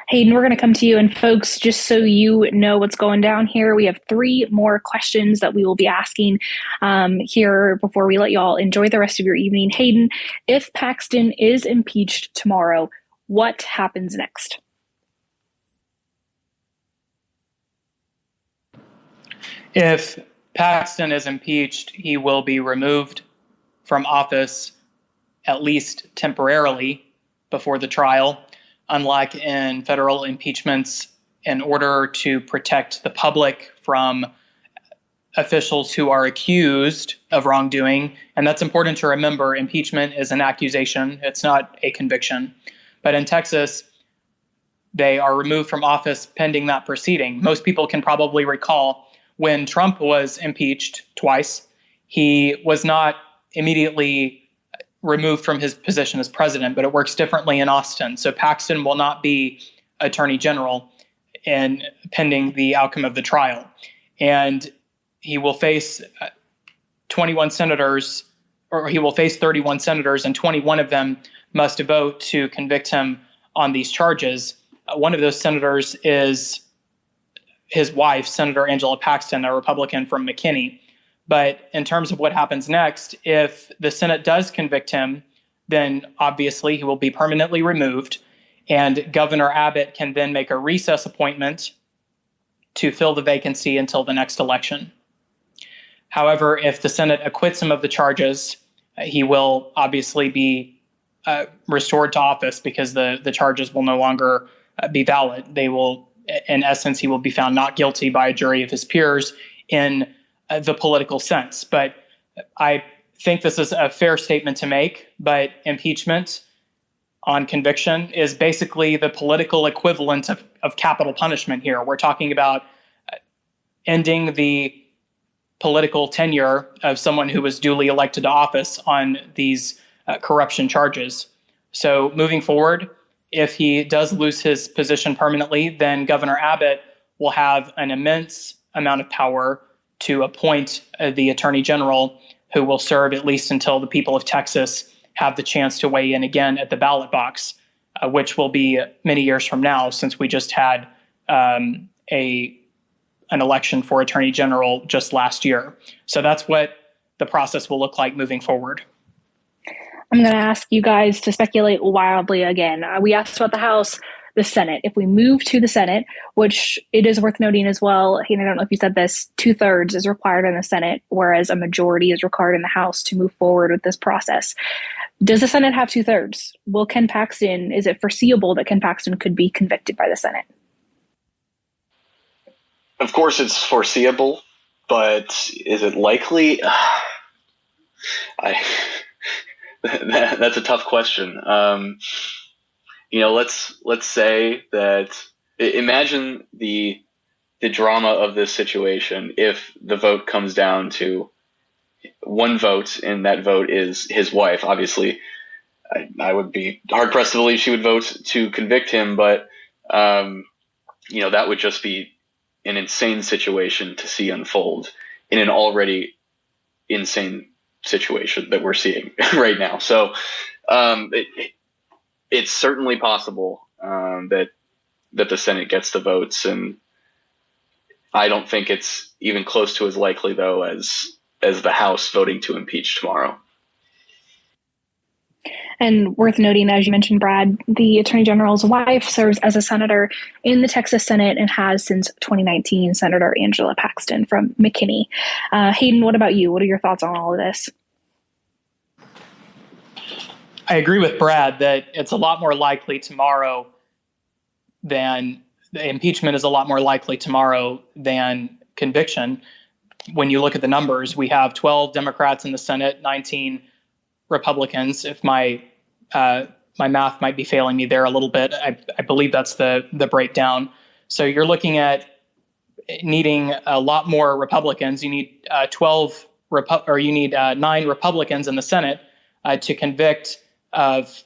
Hayden, we're going to come to you. And folks, just so you know what's going down here, we have 3 more questions that we will be asking here before we let you all enjoy the rest of your evening. Hayden, if Paxton is impeached tomorrow, what happens next? If Paxton is impeached, he will be removed from office, at least temporarily, before the trial. Unlike in federal impeachments, in order to protect the public from officials who are accused of wrongdoing, and that's important to remember, impeachment is an accusation, it's not a conviction. But in Texas, they are removed from office pending that proceeding. Most people can probably recall when Trump was impeached twice, he was not immediately removed from his position as president, but it works differently in Austin. So Paxton will not be Attorney General pending the outcome of the trial. And he will face 21 senators, or he will face 31 senators, and 21 of them must vote to convict him on these charges. One of those senators is his wife, Senator Angela Paxton, a Republican from McKinney. But in terms of what happens next, if the Senate does convict him, then obviously he will be permanently removed, and Governor Abbott can then make a recess appointment to fill the vacancy until the next election. However, if the Senate acquits him of the charges, he will obviously be restored to office because the charges will no longer be valid. They will, in essence, he will be found not guilty by a jury of his peers in the political sense. But I think this is a fair statement to make, but impeachment on conviction is basically the political equivalent of capital punishment here. We're talking about ending the political tenure of someone who was duly elected to office on these corruption charges. So moving forward, if he does lose his position permanently, then Governor Abbott will have an immense amount of power to appoint the Attorney General, who will serve at least until the people of Texas have the chance to weigh in again at the ballot box, which will be many years from now, since we just had an election for Attorney General just last year. So that's what the process will look like moving forward. I'm going to ask you guys to speculate wildly again. We asked about the House, the Senate. If we move to the Senate, which it is worth noting as well, and I don't know if you said this, 2/3 is required in the Senate, whereas a majority is required in the House to move forward with this process. Does the Senate have 2/3? Will Ken Paxton, is it foreseeable that Ken Paxton could be convicted by the Senate? Of course, it's foreseeable, but is it likely? That's a tough question. Let's say that, imagine the drama of this situation if the vote comes down to one vote, and that vote is his wife. Obviously, I would be hard pressed to believe she would vote to convict him, but that would just be an insane situation to see unfold in an already insane situation that we're seeing right now. So it's certainly possible that the Senate gets the votes, and I don't think it's even close to as likely, though, as the House voting to impeach tomorrow. And worth noting, as you mentioned, Brad, the Attorney General's wife serves as a senator in the Texas Senate and has since 2019, Senator Angela Paxton from McKinney. Hayden, what about you? What are your thoughts on all of this? I agree with Brad that it's a lot more likely tomorrow than the impeachment is a lot more likely tomorrow than conviction. When you look at the numbers, we have 12 Democrats in the Senate, 19 Republicans. If my math might be failing me there a little bit, I believe that's the breakdown. So you're looking at needing a lot more Republicans. You need 9 Republicans in the Senate to convict of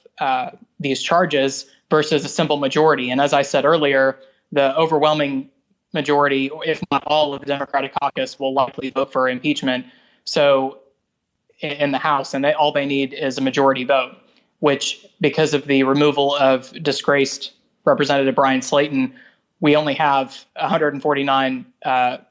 these charges versus a simple majority. And as I said earlier, the overwhelming majority, if not all, of the Democratic caucus will likely vote for impeachment. So in the House, and all they need is a majority vote, which, because of the removal of disgraced Representative Brian Slayton, we only have 149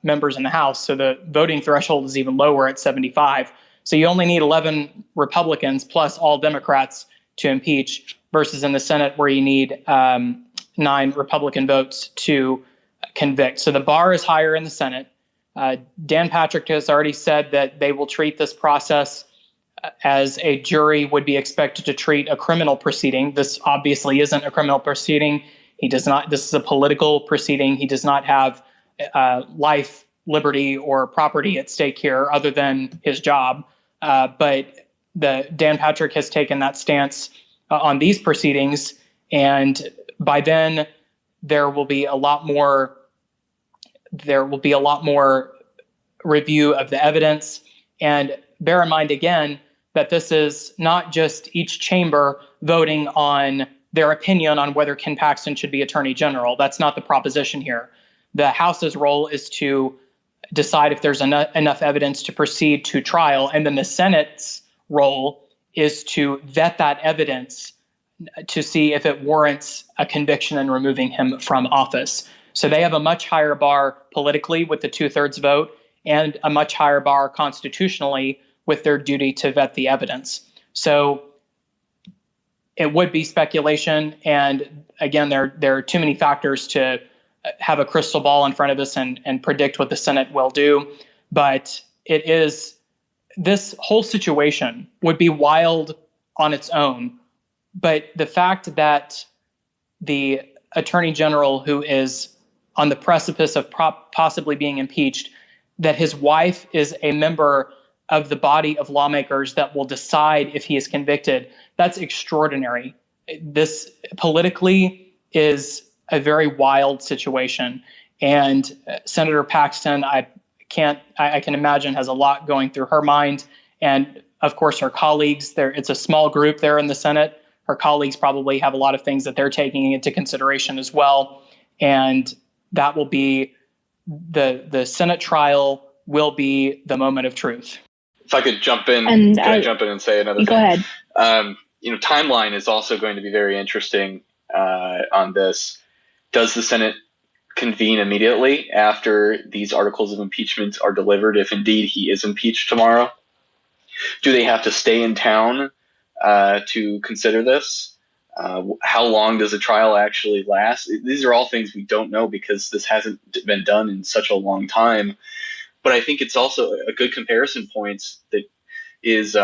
members in the House. So the voting threshold is even lower at 75. So you only need 11 Republicans plus all Democrats to impeach, versus in the Senate where you need 9 Republican votes to convict. So the bar is higher in the Senate. Dan Patrick has already said that they will treat this process as a jury would be expected to treat a criminal proceeding. This obviously isn't a criminal proceeding. He does not. This is a political proceeding. He does not have life, liberty, or property at stake here, other than his job. But Dan Patrick has taken that stance on these proceedings, and by then there will be a lot more. There will be a lot more review of the evidence. And bear in mind again that this is not just each chamber voting on their opinion on whether Ken Paxton should be Attorney General. That's not the proposition here. The House's role is to decide if there's enough evidence to proceed to trial, and then the Senate's role is to vet that evidence to see if it warrants a conviction and removing him from office. So they have a much higher bar politically with the 2/3 vote, and a much higher bar constitutionally with their duty to vet the evidence. So it would be speculation. And again, there are too many factors to have a crystal ball in front of us and predict what the Senate will do. But this whole situation would be wild on its own. But the fact that the Attorney General, who is on the precipice of possibly being impeached, that his wife is a member of the body of lawmakers that will decide if he is convicted, that's extraordinary. This politically is a very wild situation. And Senator Paxton, I can imagine, has a lot going through her mind. And of course, her colleagues, it's a small group there in the Senate. Her colleagues probably have a lot of things that they're taking into consideration as well. And that will be the Senate trial will be the moment of truth. If I could jump in, and say another thing? Go ahead. Timeline is also going to be very interesting on this. Does the Senate convene immediately after these articles of impeachment are delivered, if indeed he is impeached tomorrow? Do they have to stay in town to consider this? How long does the trial actually last? These are all things we don't know because this hasn't been done in such a long time. But I think it's also a good comparison point that is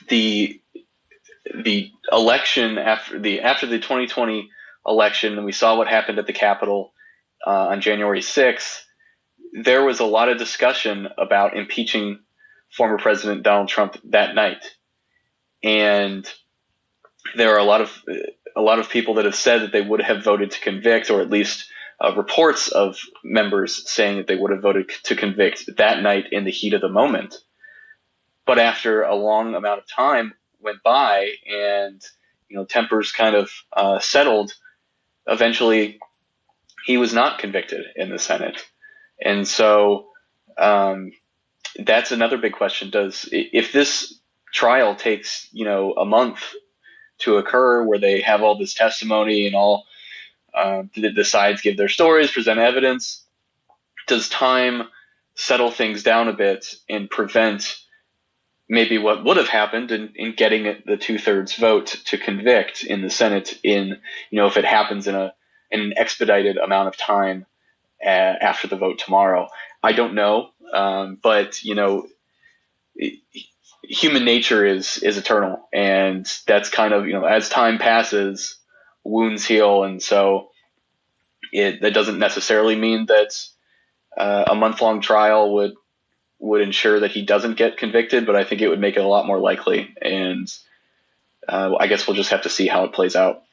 the election after the 2020 election, and we saw what happened at the Capitol on January 6th. There was a lot of discussion about impeaching former President Donald Trump that night, and there are a lot of people that have said that they would have voted to convict, or at least reports of members saying that they would have voted to convict that night in the heat of the moment. But after a long amount of time went by and tempers kind of settled, eventually he was not convicted in the Senate. And so that's another big question. If this trial takes a month to occur, where they have all this testimony and all the sides give their stories, present evidence, does time settle things down a bit and prevent maybe what would have happened in getting the 2/3 vote to convict in the Senate if it happens in an expedited amount of time after the vote tomorrow? I don't know, but human nature is eternal, and that's kind of as time passes, wounds heal, and so that doesn't necessarily mean that a month-long trial would ensure that he doesn't get convicted, but I think it would make it a lot more likely, and I guess we'll just have to see how it plays out.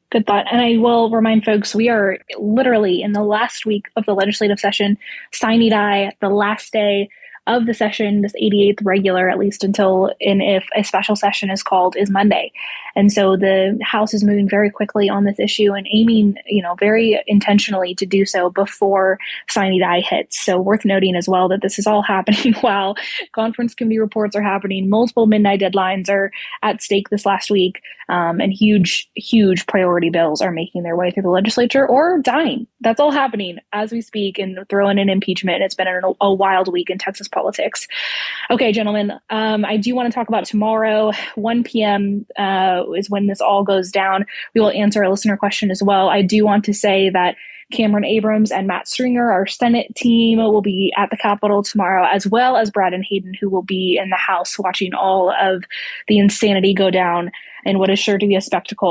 Good thought. And I will remind folks, we are literally in the last week of the legislative session, sine die, the last day of the session, this 88th regular, at least until and if a special session is called, is Monday. And so the House is moving very quickly on this issue and aiming, very intentionally to do so before sine die hits. So worth noting as well that this is all happening while conference committee reports are happening. Multiple midnight deadlines are at stake this last week, and huge priority bills are making their way through the legislature or dying. That's all happening as we speak, and throwing in impeachment. It's been a wild week in Texas politics. Okay, gentlemen, I do want to talk about tomorrow. 1 p.m. Is when this all goes down. We will answer a listener question as well. I do want to say that Cameron Abrams and Matt Stringer, our Senate team, will be at the Capitol tomorrow, as well as Brad and Hayden, who will be in the House watching all of the insanity go down in what is sure to be a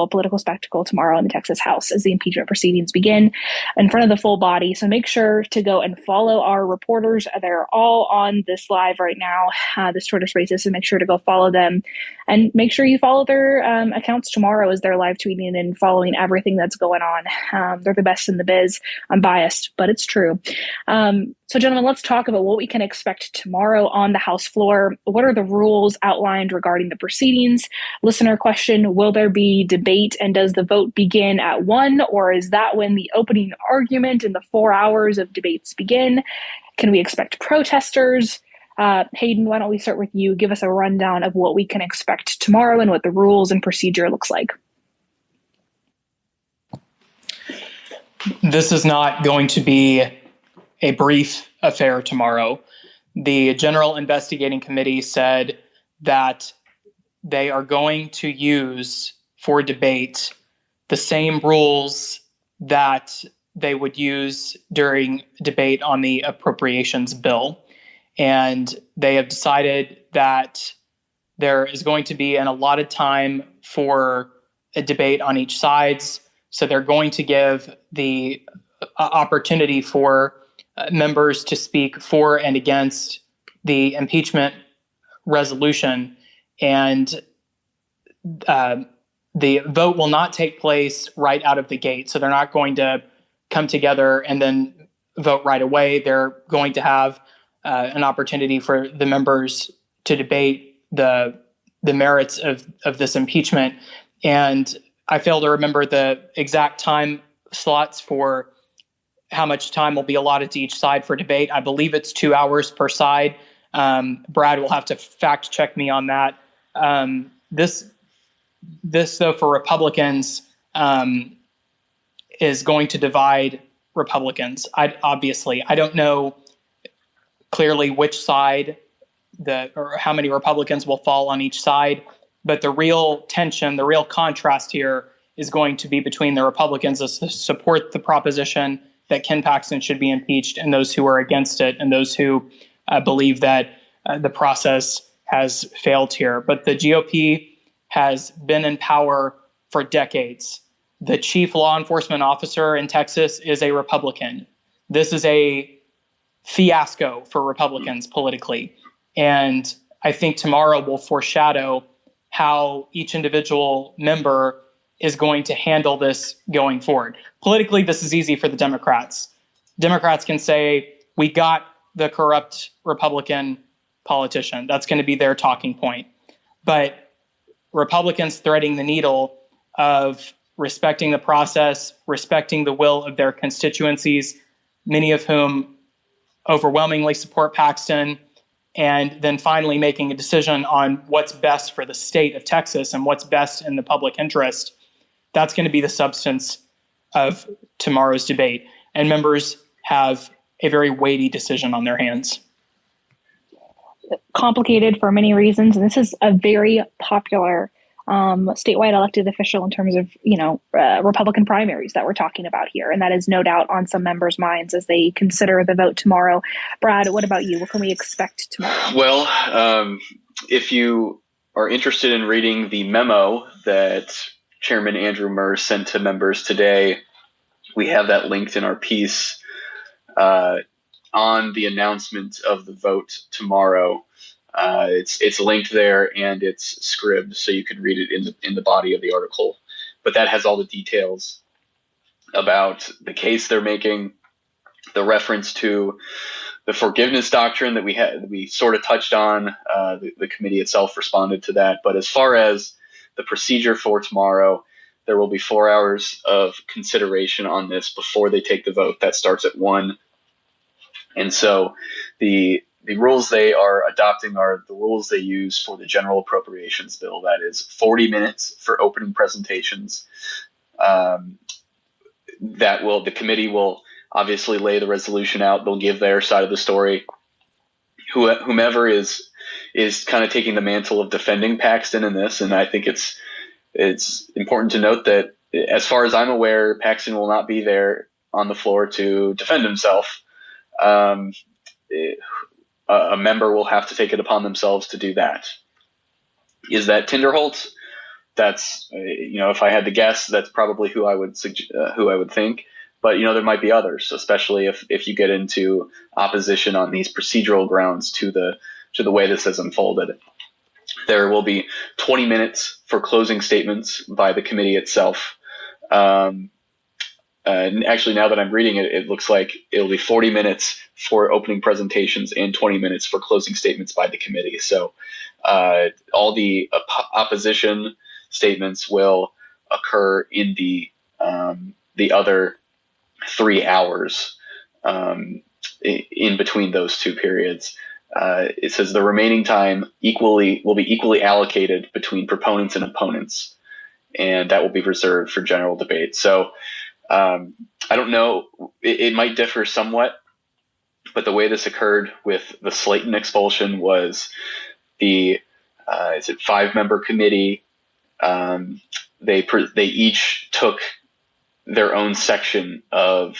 political spectacle tomorrow in the Texas House as the impeachment proceedings begin in front of the full body. So make sure to go and follow our reporters. They're all on this live right now, this Twitter Spaces, so make sure to go follow them. And make sure you follow their accounts tomorrow as they're live tweeting and following everything that's going on. They're the best in the biz. I'm biased, but it's true. So, gentlemen, let's talk about what we can expect tomorrow on the House floor. What are the rules outlined regarding the proceedings? Listener question, will there be debate, and does the vote begin at 1, or is that when the opening argument and the 4 hours of debates begin? Can we expect protesters? Hayden, why don't we start with you? Give us a rundown of what we can expect tomorrow and what the rules and procedure looks like. This is not going to be a brief affair tomorrow. The General Investigating Committee said that they are going to use for debate the same rules that they would use during debate on the appropriations bill. And they have decided that there is going to be an allotted time for a debate on each sides. So they're going to give the opportunity for members to speak for and against the impeachment resolution. And the vote will not take place right out of the gate. So they're not going to come together and then vote right away. They're going to have an opportunity for the members to debate the merits of this impeachment. And I fail to remember the exact time slots for how much time will be allotted to each side for debate. I believe it's 2 hours per side. Brad will have to fact check me on that. This though, for Republicans, is going to divide Republicans. I don't know clearly which side or how many Republicans will fall on each side, but the real tension, the real contrast here is going to be between the Republicans that support the proposition that Ken Paxton should be impeached and those who are against it and those who believe that the process has failed here. But the GOP has been in power for decades. The chief law enforcement officer in Texas is a Republican. This is a fiasco for Republicans politically. And I think tomorrow will foreshadow how each individual member is going to handle this going forward. Politically, this is easy for the Democrats. Democrats can say, we got the corrupt Republican politician. That's going to be their talking point. But Republicans threading the needle of respecting the process, respecting the will of their constituencies, many of whom overwhelmingly support Paxton, and then finally making a decision on what's best for the state of Texas and what's best in the public interest. That's going to be the substance of tomorrow's debate. And members have a very weighty decision on their hands. Complicated for many reasons. And this is a very popular statewide elected official in terms of, Republican primaries that we're talking about here. And that is no doubt on some members' minds as they consider the vote tomorrow. Brad, what about you? What can we expect tomorrow? Well, if you are interested in reading the memo that Chairman Andrew Murr sent to members today, we have that linked in our piece on the announcement of the vote tomorrow. It's linked there and it's scribed, so you can read it in the body of the article. But that has all the details about the case they're making, the reference to the forgiveness doctrine that we sort of touched on. The committee itself responded to that. But as far as the procedure for tomorrow, there will be 4 hours of consideration on this before they take the vote. That starts at 1. And so the rules they are adopting are the rules they use for the general appropriations bill. That is 40 minutes for opening presentations. The committee will obviously lay the resolution out. They'll give their side of the story. Whomever is kind of taking the mantle of defending Paxton in this, and I think it's important to note that as far as I'm aware, Paxton will not be there on the floor to defend himself. A member will have to take it upon themselves to do that. Is that Tinderholt? That's if I had to guess, that's probably who I would think. But there might be others, especially if you get into opposition on these procedural grounds to the way this has unfolded. There will be 20 minutes for closing statements by the committee itself. And actually, now that I'm reading it, it looks like it'll be 40 minutes for opening presentations and 20 minutes for closing statements by the committee. So all the opposition statements will occur in the other 3 hours in between those two periods. It says the remaining time will be equally allocated between proponents and opponents, and that will be reserved for general debate. So I don't know, it might differ somewhat, but the way this occurred with the Slayton expulsion was the 5-member committee. They each took their own section of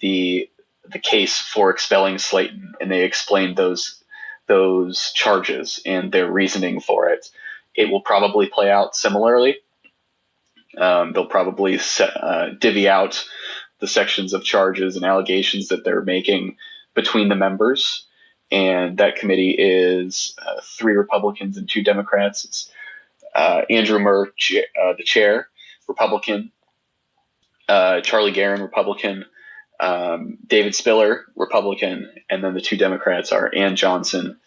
the case for expelling Slayton, and they explained those charges and their reasoning for it. It will probably play out similarly. They'll probably divvy out the sections of charges and allegations that they're making between the members. And that committee is 3 Republicans and 2 Democrats. It's Andrew Murr, the chair, Republican, Charlie Guerin, Republican, David Spiller, Republican, and then the 2 Democrats are Ann Johnson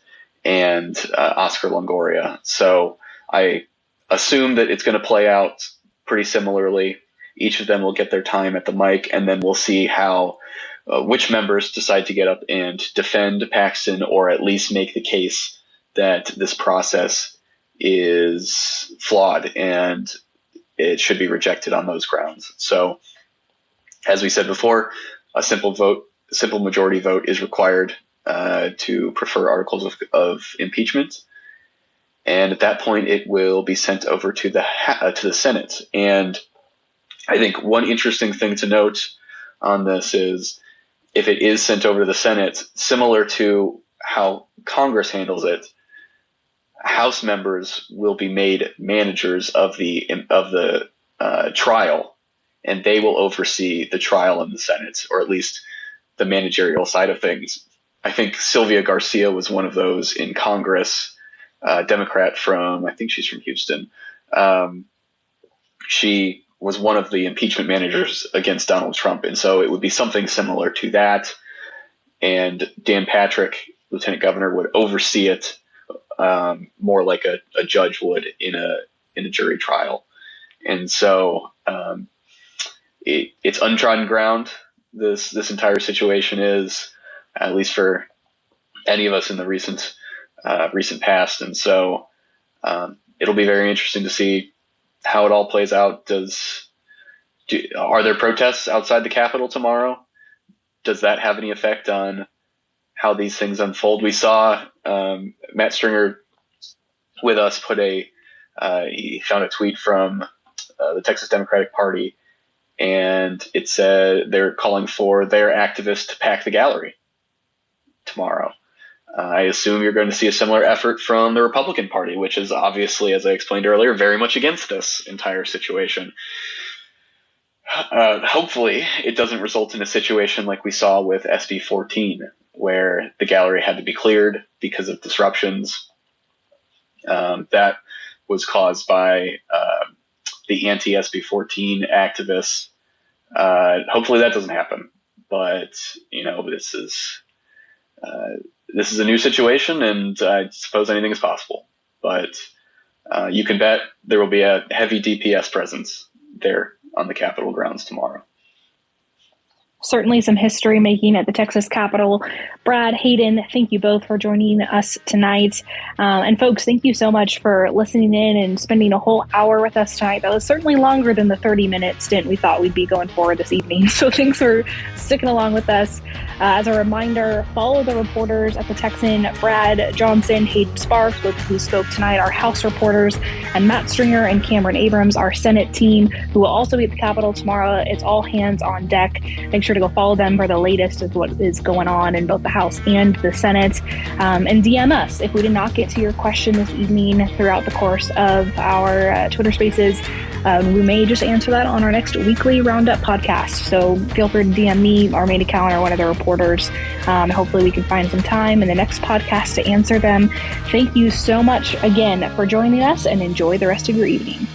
and Oscar Longoria. So I assume that it's going to play out pretty similarly. Each of them will get their time at the mic, and then we'll see how which members decide to get up and defend Paxton, or at least make the case that this process is flawed and it should be rejected on those grounds. So, as we said before, a simple majority vote is required to prefer articles of impeachment, and at that point, it will be sent over to the Senate. And I think one interesting thing to note on this is, if it is sent over to the Senate, similar to how Congress handles it, House members will be made managers of the trial, and they will oversee the trial in the Senate, or at least the managerial side of things. I think Sylvia Garcia was one of those in Congress, Democrat I think she's from Houston. She was one of the impeachment managers against Donald Trump, and so it would be something similar to that. And Dan Patrick, Lieutenant Governor, would oversee it more like a judge would in a jury trial. And so it's untrodden ground. This entire situation is, at least for any of us in the recent past. And so it'll be very interesting to see how it all plays out. Are there protests outside the Capitol tomorrow? Does that have any effect on how these things unfold? We saw Matt Stringer with us he found a tweet from the Texas Democratic Party, and it said they're calling for their activists to pack the gallery tomorrow. I assume you're going to see a similar effort from the Republican Party, which is obviously, as I explained earlier, very much against this entire situation. Hopefully, it doesn't result in a situation like we saw with SB 14, where the gallery had to be cleared because of disruptions. That was caused by the anti-SB 14 activists. Hopefully that doesn't happen. But, this is this is a new situation, and I suppose anything is possible. But you can bet there will be a heavy DPS presence there on the Capitol grounds tomorrow. Certainly some history making at the Texas Capitol. Brad, Hayden, thank you both for joining us tonight. And folks, thank you so much for listening in and spending a whole hour with us tonight. That was certainly longer than the 30-minute stint we thought we'd be going for this evening. So thanks for sticking along with us. As a reminder, follow the reporters at the Texan. Brad Johnson, Hayden Sparks, both who spoke tonight, our House reporters, and Matt Stringer and Cameron Abrams, our Senate team, who will also be at the Capitol tomorrow. It's all hands on deck. Make sure to go follow them for the latest of what is going on in both the House and the Senate. And DM us if we did not get to your question this evening throughout the course of our Twitter Spaces. We may just answer that on our next weekly Roundup podcast. So feel free to DM me, Armada Cowan, or one of the reporters. Hopefully we can find some time in the next podcast to answer them. Thank you so much again for joining us, and enjoy the rest of your evening.